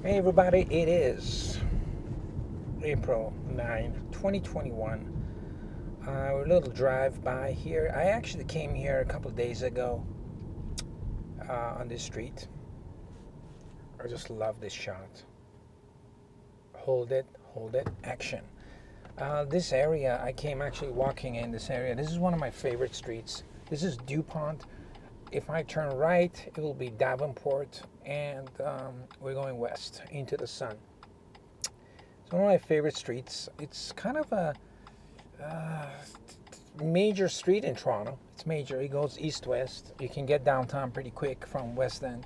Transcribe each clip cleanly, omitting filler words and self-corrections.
Hey everybody, it is April 9, 2021. We're a little drive by here. I actually came here a couple of days ago on this street. I just love this shot. Hold it, action. This area, I came actually walking in this area. This is one of my favorite streets. This is Dupont. If I turn right, it will be Davenport, and we're going west into the sun. It's one of my favorite streets. It's kind of a major street in Toronto. It's major. It goes east-west. You can get downtown pretty quick from West End.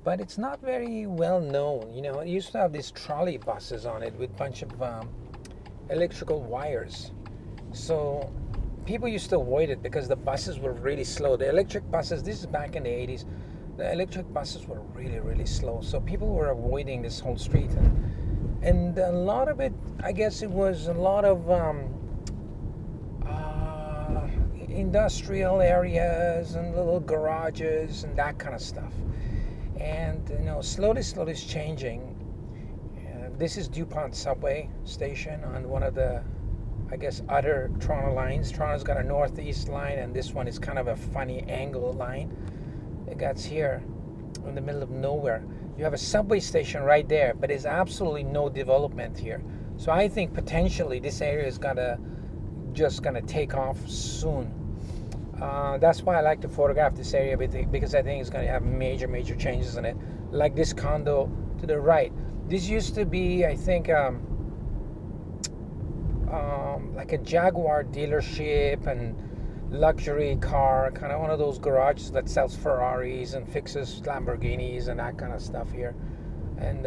But it's not very well known. You know, it used to have these trolley buses on it with a bunch of electrical wires. So people used to avoid it because the buses were really slow. The electric buses, this is back in the 80s, the electric buses were really, really slow. So people were avoiding this whole street. And a lot of it, I guess it was a lot of industrial areas and little garages and that kind of stuff. And, you know, slowly it's changing. This is Dupont subway station on one of the, I guess, other Toronto lines. Toronto's got a northeast line, and this one is kind of a funny angle line. It gets here in the middle of nowhere. You have a subway station right there, but there's absolutely no development here. So I think potentially this area is just gonna take off soon. That's why I like to photograph this area, because I think it's gonna have major changes in it. Like this condo to the right. This used to be, I think, like a Jaguar dealership and luxury car, kind of one of those garages that sells Ferraris and fixes Lamborghinis and that kind of stuff here. And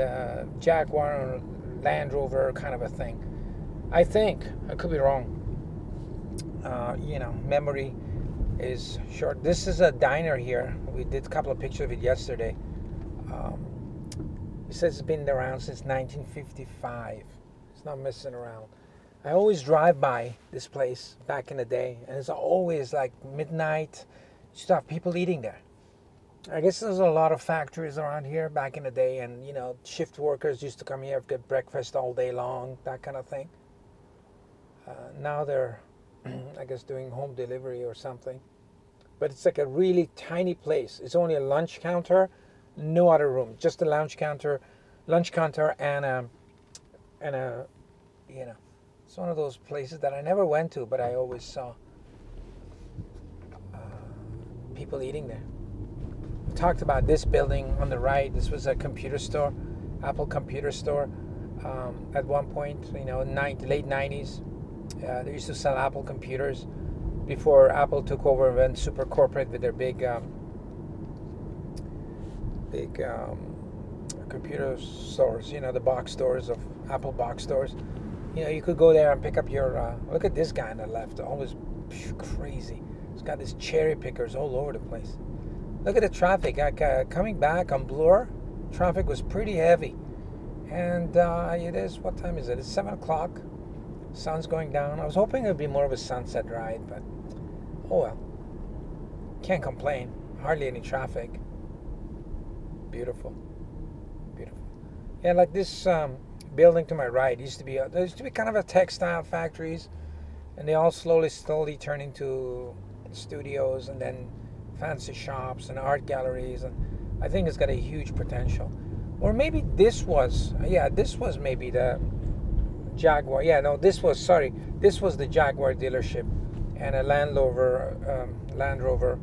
Jaguar and Land Rover kind of a thing. I think, I could be wrong. Memory is short. This is a diner here. We did a couple of pictures of it yesterday. It says it's been around since 1955. It's not messing around. I always drive by this place back in the day, and it's always like midnight. You used to have people eating there. I guess there's a lot of factories around here back in the day, and, you know, shift workers used to come here, get breakfast all day long, that kind of thing. Now they're, I guess, doing home delivery or something. But it's like a really tiny place. It's only a lunch counter, no other room, just a lunch counter, and a, you know, it's one of those places that I never went to, but I always saw people eating there. We talked about this building on the right. This was a computer store, Apple computer store. At one point, you know, late 90s, they used to sell Apple computers before Apple took over and went super corporate with their big computer stores, you know, the box stores of Apple box stores. You know, you could go there and pick up your, look at this guy on the left, always crazy. He's got these cherry pickers all over the place. Look at the traffic. Coming back on Bloor, traffic was pretty heavy. And it is, what time is it? It's 7 o'clock. Sun's going down. I was hoping it would be more of a sunset ride, but oh well. Can't complain. Hardly any traffic. Beautiful. Yeah, like this building to my right there used to be kind of a textile factories, and they all slowly turn into studios and then fancy shops and art galleries, and I think it's got a huge potential. Or maybe this was maybe the Jaguar. This was the Jaguar dealership and a Land Rover,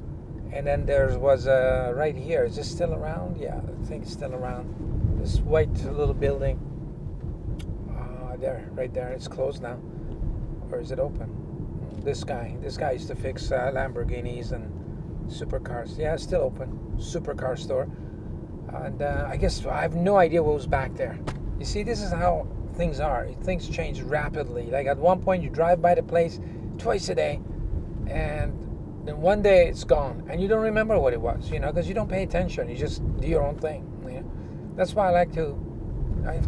and then there was right here. Is this still around? Yeah, I think it's still around. This white little building. Right there. It's closed now, or is it open? This guy used to fix Lamborghinis and supercars. Yeah, it's still open. Supercar store. And I guess I have no idea what was back there. You see, this is how things are. Things change rapidly. Like at one point you drive by the place twice a day, and then one day it's gone and you don't remember what it was, you know, because you don't pay attention. You just do your own thing, you know? That's why I like to,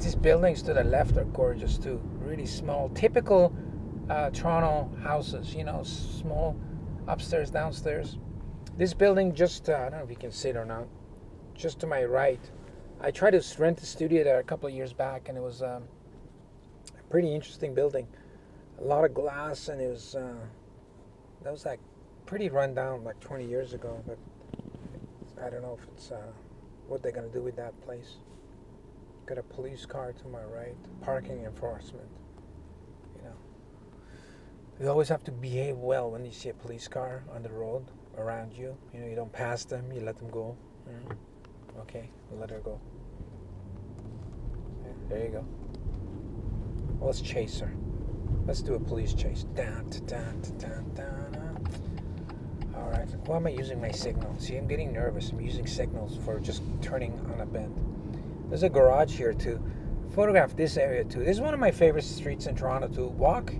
these buildings to the left are gorgeous too. Really small, typical Toronto houses, you know, small, upstairs, downstairs. This building just, I don't know if you can see it or not, just to my right, I tried to rent a studio there a couple of years back, and it was a pretty interesting building. A lot of glass, and it was that was like pretty run down like 20 years ago. But I don't know if it's what they're gonna do with that place. Got a police car to my right, parking enforcement. You know, you always have to behave well when you see a police car on the road around you. You know, you don't pass them, you let them go. Okay, we'll let her go. Yeah, there you go. Well, let's chase her. Let's do a police chase. Down, down, down, down. All right. Why am I using my signal? See, I'm getting nervous. I'm using signals for just turning on a bend. There's a garage here too. Photograph this area too. This is one of my favorite streets in Toronto to walk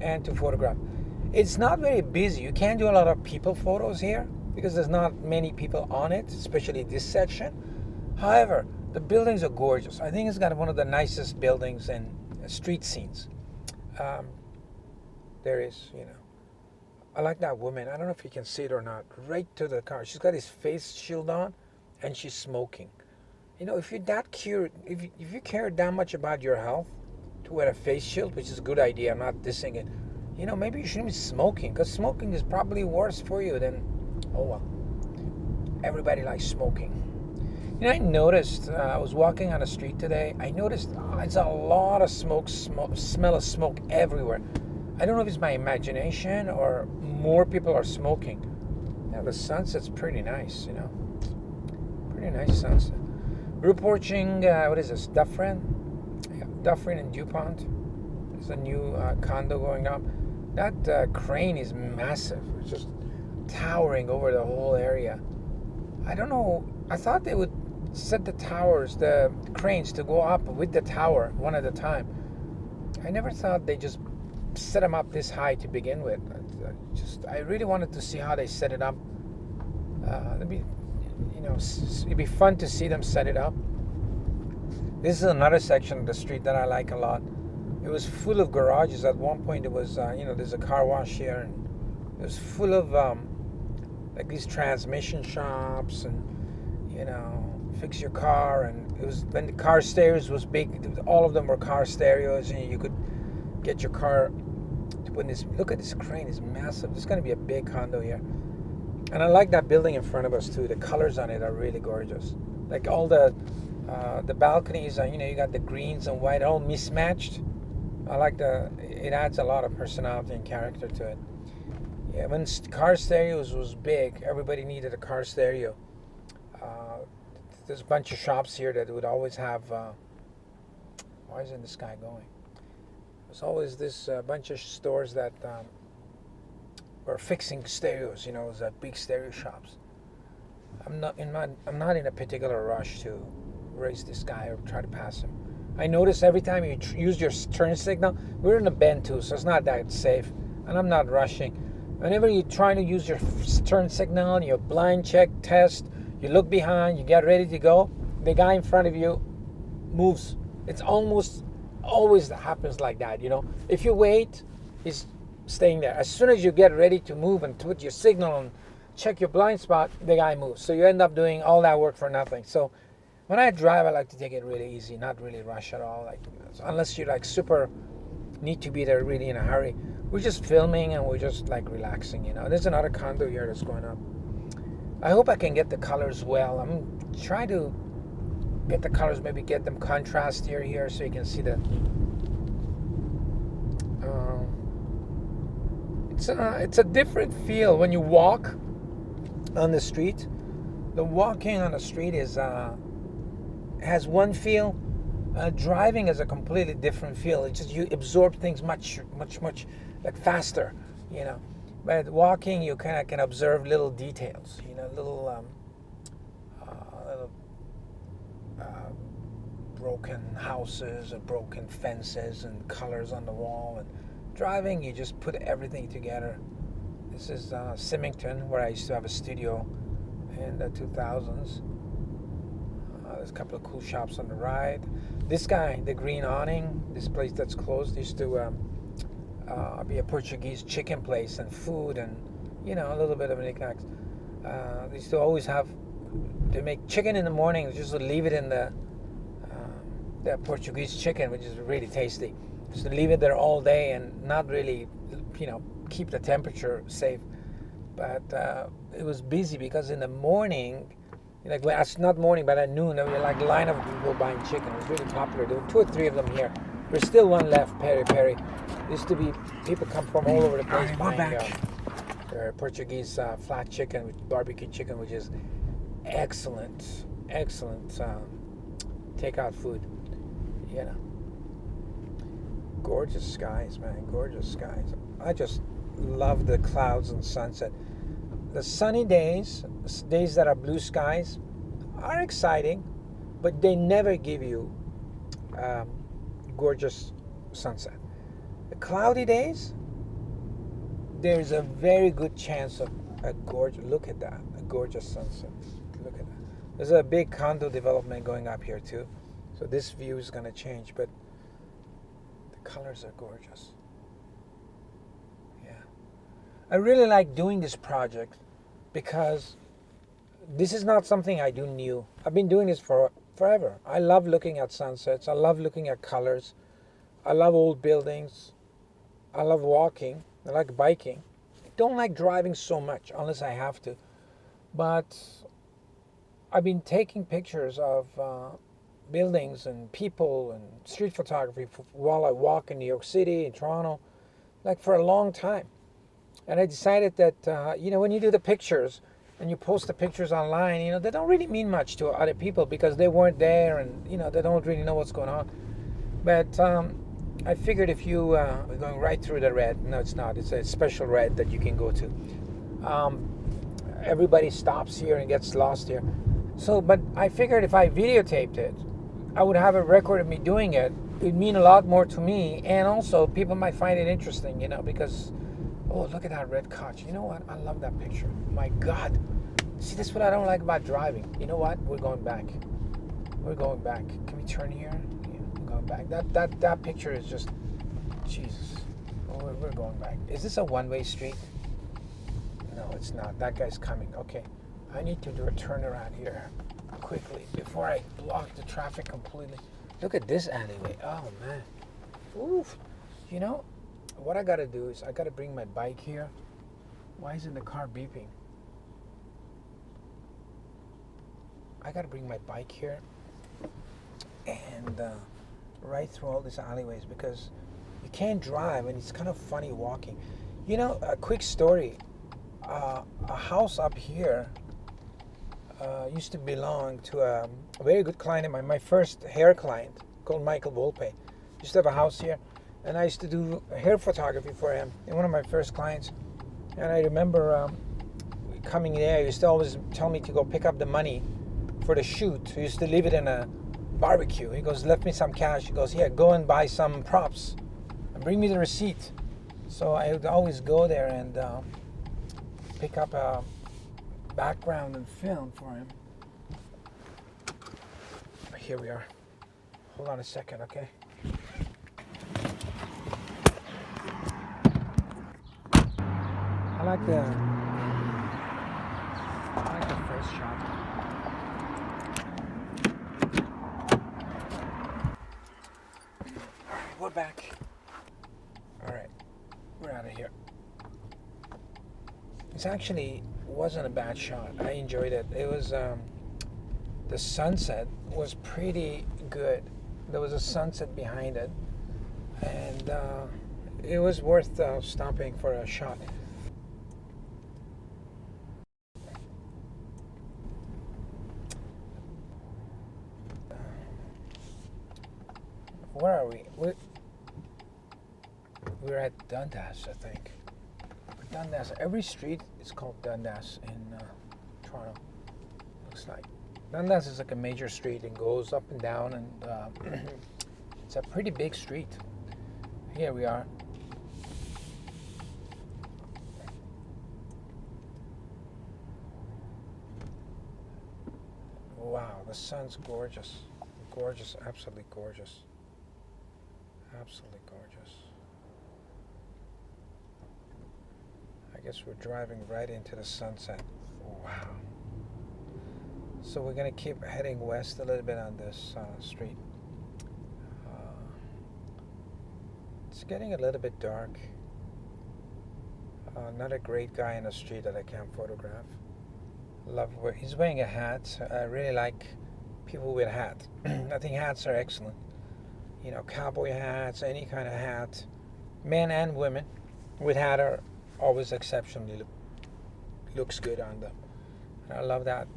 and to photograph. It's not very busy. You can't do a lot of people photos here because there's not many people on it, especially this section. However, the buildings are gorgeous. I think it's got one of the nicest buildings in street scenes. There is, you know. I like that woman. I don't know if you can see it or not. Right to the car. She's got his face shield on, and she's smoking. You know, if you're that if you care that much about your health to wear a face shield, which is a good idea, I'm not dissing it. You know, maybe you shouldn't be smoking, because smoking is probably worse for you than, oh well. Everybody likes smoking. You know, I noticed, I was walking on the street today, I noticed it's a lot of smell of smoke everywhere. I don't know if it's my imagination or more people are smoking. Yeah, the sunset's pretty nice, you know. Pretty nice sunset. We're approaching, what is this, Dufferin? Yeah, Dufferin and Dupont. There's a new condo going up. That crane is massive. It's just towering over the whole area. I don't know, I thought they would set the towers, the cranes to go up with the tower one at a time. I never thought they just set them up this high to begin with. I really wanted to see how they set it up. It'd be fun to see them set it up. This is another section of the street that I like a lot. It was full of garages. At one point, it was there's a car wash here, and it was full of like these transmission shops and fix your car. And it was when the car stereos was big. All of them were car stereos, and you could get your car to put in this. Look at this crane; it's massive. There's going to be a big condo here. And I like that building in front of us too. The colors on it are really gorgeous. Like all the balconies, you got the greens and white, all mismatched. I like it adds a lot of personality and character to it. Yeah, when car stereos was big, everybody needed a car stereo. There's a bunch of shops here that would always have. Why isn't this guy going? There's always this bunch of stores that. Or fixing stereos, it was big stereo shops. I'm not in a particular rush to race this guy or try to pass him. I notice every time you use your turn signal, we're in a bend too, so it's not that safe, and I'm not rushing. Whenever you're trying to use your turn signal, your blind check test, you look behind, you get ready to go, the guy in front of you moves. It's almost always happens like that, If you wait, he's staying there. As soon as you get ready to move and put your signal and check your blind spot, the guy moves. So you end up doing all that work for nothing. So when I drive, I like to take it really easy, not really rush at all. Unless you super need to be there really in a hurry. We're just filming and we're just relaxing. There's another condo here that's going up. I hope I can get the colors well. I'm trying to get the colors, maybe get them contrast here so you can see the. It's a different feel when you walk on the street. The walking on the street has one feel. Driving is a completely different feel. It's just you absorb things much faster, But walking, you kind of can observe little details, little broken houses or broken fences and colors on the wall. And driving, you just put everything together. This is Symington, where I used to have a studio in the 2000s. There's a couple of cool shops on the right. This guy, the Green Awning, this place that's closed, used to be a Portuguese chicken place and food and, a little bit of knickknacks. They used to always they make chicken in the morning, just leave it in the the Portuguese chicken, which is really tasty. Just leave it there all day and not really, keep the temperature safe. But it was busy because in the morning, it's not morning, but at noon, there was like a line of people buying chicken. It was really popular. There were 2 or 3 of them here. There's still one left, peri peri. Used to be people come from all over the place buying their Portuguese flat chicken, with barbecue chicken, which is excellent takeout food. Gorgeous skies, man, gorgeous skies. I just love the clouds and sunset. The sunny days that are blue skies, are exciting, but they never give you gorgeous sunset. The cloudy days, there's a very good chance of a gorgeous sunset. Look at that. There's a big condo development going up here too, so this view is going to change, but the colors are gorgeous. Yeah, I really like doing this project because this is not something I do new. I've been doing this for forever. I love looking at sunsets. I love looking at colors. I love old buildings. I love walking. I like biking. I don't like driving so much unless I have to. But I've been taking pictures of buildings and people and street photography while I walk in New York City, in Toronto, for a long time. And I decided that, when you do the pictures and you post the pictures online, they don't really mean much to other people because they weren't there and, they don't really know what's going on. But I figured if you, we're going right through the red. No, it's not. It's a special red that you can go to. Everybody stops here and gets lost here. So, but I figured if I videotaped it, I would have a record of me doing it. It would mean a lot more to me. And also people might find it interesting, because, oh, look at that red couch. You know what? I love that picture. My God. See, that's what I don't like about driving. You know what? We're going back. We're going back. Can we turn here? Yeah, we're going back. That picture is just, Jesus. Oh, we're going back. Is this a one-way street? No, it's not. That guy's coming. Okay. I need to do a turnaround here quickly before I block the traffic completely. Look at this alleyway. Oh, man. Oof. What I got to do is I got to bring my bike here. Why isn't the car beeping? I got to bring my bike here and right through all these alleyways because you can't drive and it's kind of funny walking. A quick story. A house up here used to belong to a very good client of mine, my first hair client called Michael Volpe. Used to have a house here. And I used to do hair photography for him, and one of my first clients. And I remember coming there, he used to always tell me to go pick up the money for the shoot. He used to leave it in a barbecue. He goes, left me some cash. He goes, here, go and buy some props and bring me the receipt. So I would always go there and pick up a background and film for him. Here we are. Hold on a second, okay? I like the first shot. Alright, we're back. Alright, we're out of here. It actually wasn't a bad shot. I enjoyed it. It was, the sunset was pretty good. There was a sunset behind it. And it was worth stopping for a shot. Where are we? We're at Dundas, I think. Dundas. Every street is called Dundas in Toronto. Looks like Dundas is like a major street and goes up and down, and it's a pretty big street. Here we are. Wow, the sun's gorgeous. Gorgeous, absolutely gorgeous. Absolutely gorgeous. I guess we're driving right into the sunset. Wow. So we're going to keep heading west a little bit on this street. It's getting a little bit dark. Not a great guy in the street that I can't photograph. He's wearing a hat. I really like people with hats. I think hats are excellent. Cowboy hats, any kind of hat. Men and women with hat are always exceptionally looks good on them. And I love that.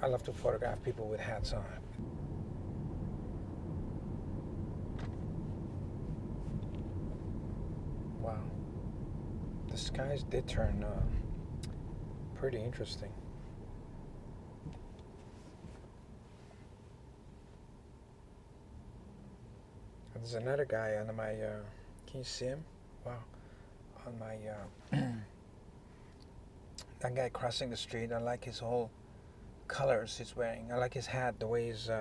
I love to photograph people with hats on. Wow. The skies did turn pretty interesting. There's another guy on my, can you see him? Wow. On my, that guy crossing the street. I like his whole colors he's wearing. I like his hat, the way he's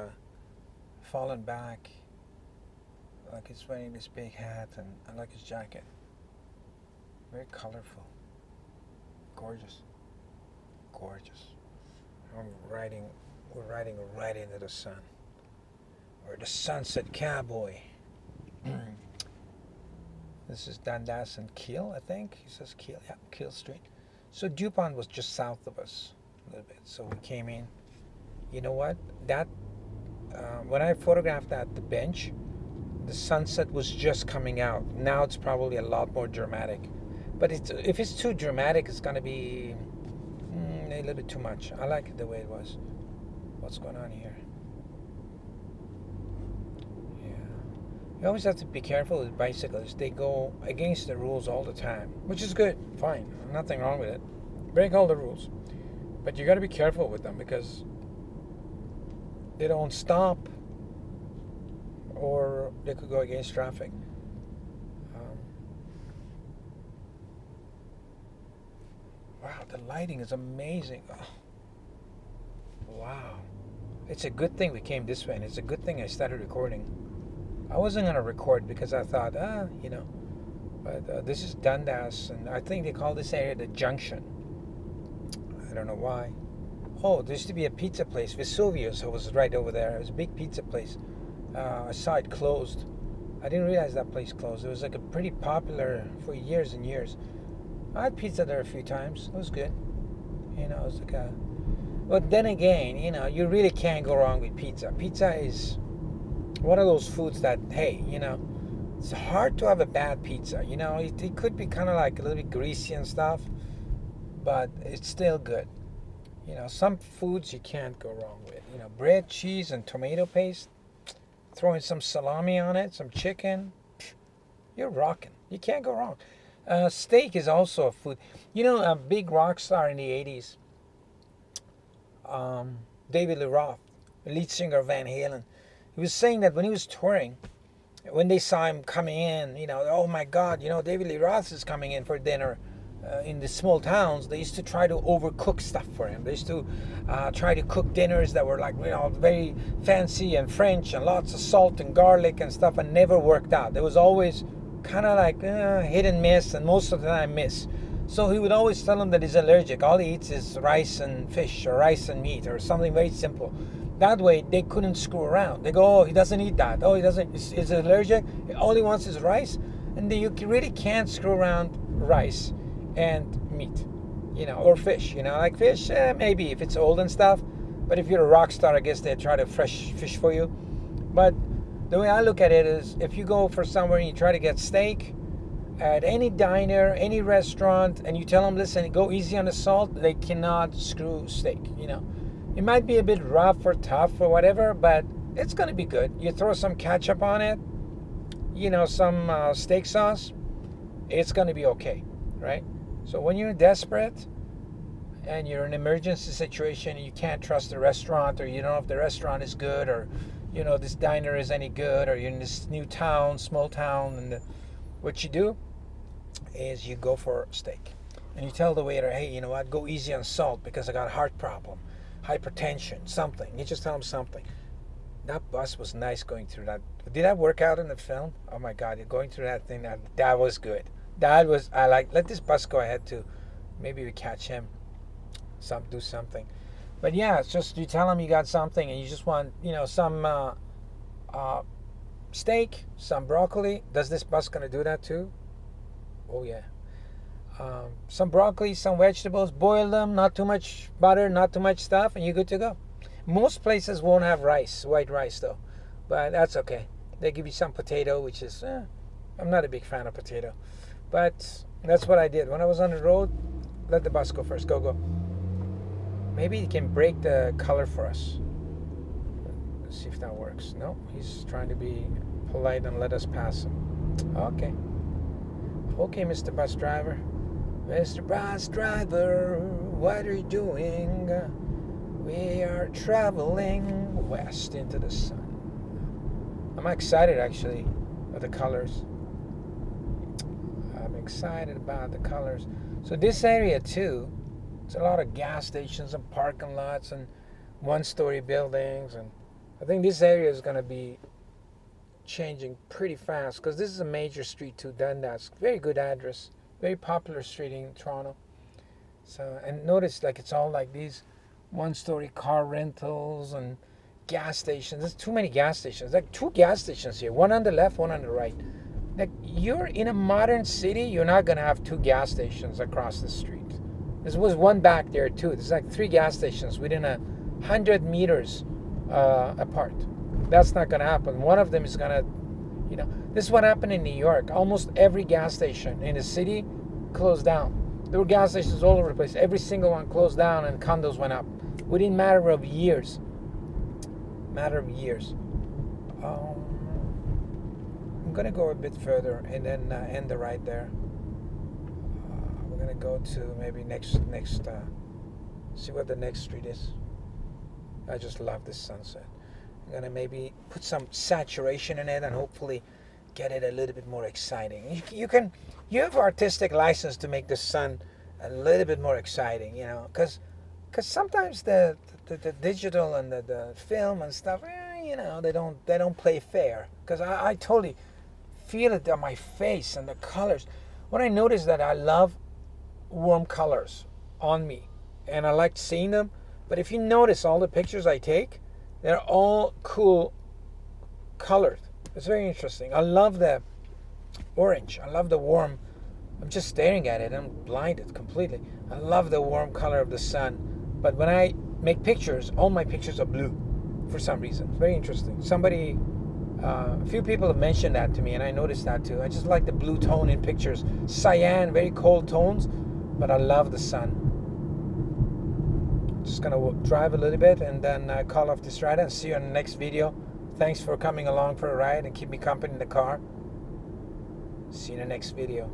fallen back. Like he's wearing this big hat, and I like his jacket. Very colorful. Gorgeous. Gorgeous. We're riding right into the sun. We're the Sunset Cowboy. This is Dundas and Kiel, I think. He says Kiel. Yeah, Kiel Street. So Dupont was just south of us a little bit. So we came in. You know what? That when I photographed the bench, the sunset was just coming out. Now it's probably a lot more dramatic. But if it's too dramatic, it's going to be a little bit too much. I like it the way it was. What's going on here? You always have to be careful with bicyclists. They go against the rules all the time, which is good, fine, nothing wrong with it. Break all the rules. But you got to be careful with them because they don't stop or they could go against traffic. Wow, the lighting is amazing. Oh. Wow. It's a good thing we came this way, and it's a good thing I started recording. I wasn't going to record because I thought, but this is Dundas, and I think they call this area the Junction. I don't know why. Oh, there used to be a pizza place, Vesuvius, it was right over there. It was a big pizza place. I saw it closed. I didn't realize that place closed. It was like a pretty popular for years and years. I had pizza there a few times. It was good. It was like a... But then again, you really can't go wrong with pizza. Pizza is one of those foods that, hey, it's hard to have a bad pizza. It could be kind of like a little bit greasy and stuff, but it's still good. Some foods you can't go wrong with. Bread, cheese, and tomato paste. Throwing some salami on it, some chicken. You're rocking. You can't go wrong. Steak is also a food. A big rock star in the 80s, David Lee Roth, lead singer of Van Halen. He was saying that when he was touring, when they saw him coming in, oh my God, David Lee Roth is coming in for dinner in the small towns. They used to try to overcook stuff for him. They used to try to cook dinners that were like, very fancy and French and lots of salt and garlic and stuff, and never worked out. There was always kind of like hit and miss, and most of the time miss. So he would always tell them that he's allergic. All he eats is rice and fish or rice and meat or something very simple. That way, they couldn't screw around. They go, oh, he doesn't eat that. Oh, he doesn't. He's allergic. All he wants is rice. And you really can't screw around rice and meat, or fish. Like fish, maybe if it's old and stuff. But if you're a rock star, I guess they try to fresh fish for you. But the way I look at it is, if you go for somewhere and you try to get steak at any diner, any restaurant, and you tell them, listen, go easy on the salt, they cannot screw steak. It might be a bit rough or tough or whatever, but it's going to be good. You throw some ketchup on it, some steak sauce, it's going to be okay, right? So when you're desperate and you're in an emergency situation and you can't trust the restaurant, or you don't know if the restaurant is good, or, this diner is any good, or you're in this new town, small town, and what you do is you go for steak. And you tell the waiter, hey, go easy on salt because I got a heart problem. Hypertension, something. You just tell them something. That bus was nice going through that. Did that work out in the film? Oh my God, you're going through that thing. That was good. Let this bus go ahead too. Maybe we catch him. Do something. But yeah, it's just, you tell them you got something and you just want, some steak, some broccoli. Does this bus gonna do that too? Oh yeah. Some broccoli, some vegetables, boil them, not too much butter, not too much stuff, and you're good to go. Most places won't have rice, white rice though, but that's okay. They give you some potato, which is, I'm not a big fan of potato, but that's what I did. When I was on the road, let the bus go first, go. Maybe he can break the color for us. Let's see if that works. No, he's trying to be polite and let us pass him. Okay, Mr. Bus Driver. Mr. Bus Driver, what are you doing? We are traveling west into the sun. I'm excited actually about the colors. I'm excited about the colors. So this area too, it's a lot of gas stations and parking lots and one-story buildings, and I think this area is going to be changing pretty fast because this is a major street too, Dundas. Very good address. Very popular street in Toronto. So, and notice like it's all like these one-story car rentals and gas stations. There's too many gas stations. Like 2 gas stations here, one on the left, one on the right. Like you're in a modern city, you're not gonna have 2 gas stations across the street. There was one back there too. There's like 3 gas stations within 100 meters apart. That's not gonna happen. One of them is gonna, this is what happened in New York. Almost every gas station in the city closed down. There were gas stations all over the place. Every single one closed down and condos went up within a matter of years. I'm going to go a bit further and then end the ride there. We're going to go to maybe next see what the next street is. I just love this sunset. I'm going to maybe put some saturation in it and hopefully get it a little bit more exciting. You have artistic license to make the sun a little bit more exciting, because sometimes the digital and the film and stuff, they don't play fair. Because I totally feel it on my face and the colors. What I noticed that I love warm colors on me, and I like seeing them. But if you notice all the pictures I take, they're all cool colored. It's very interesting. I love the orange. I love the warm. I'm just staring at it. I'm blinded completely. I love the warm color of the sun. But when I make pictures, all my pictures are blue for some reason. It's very interesting. A few people have mentioned that to me, and I noticed that too. I just like the blue tone in pictures. Cyan, very cold tones, but I love the sun. Just gonna drive a little bit and then call off this ride and see you in the next video. Thanks for coming along for a ride and keep me company in the car. See you in the next video.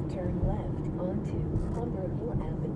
Turn left onto Humberville Avenue.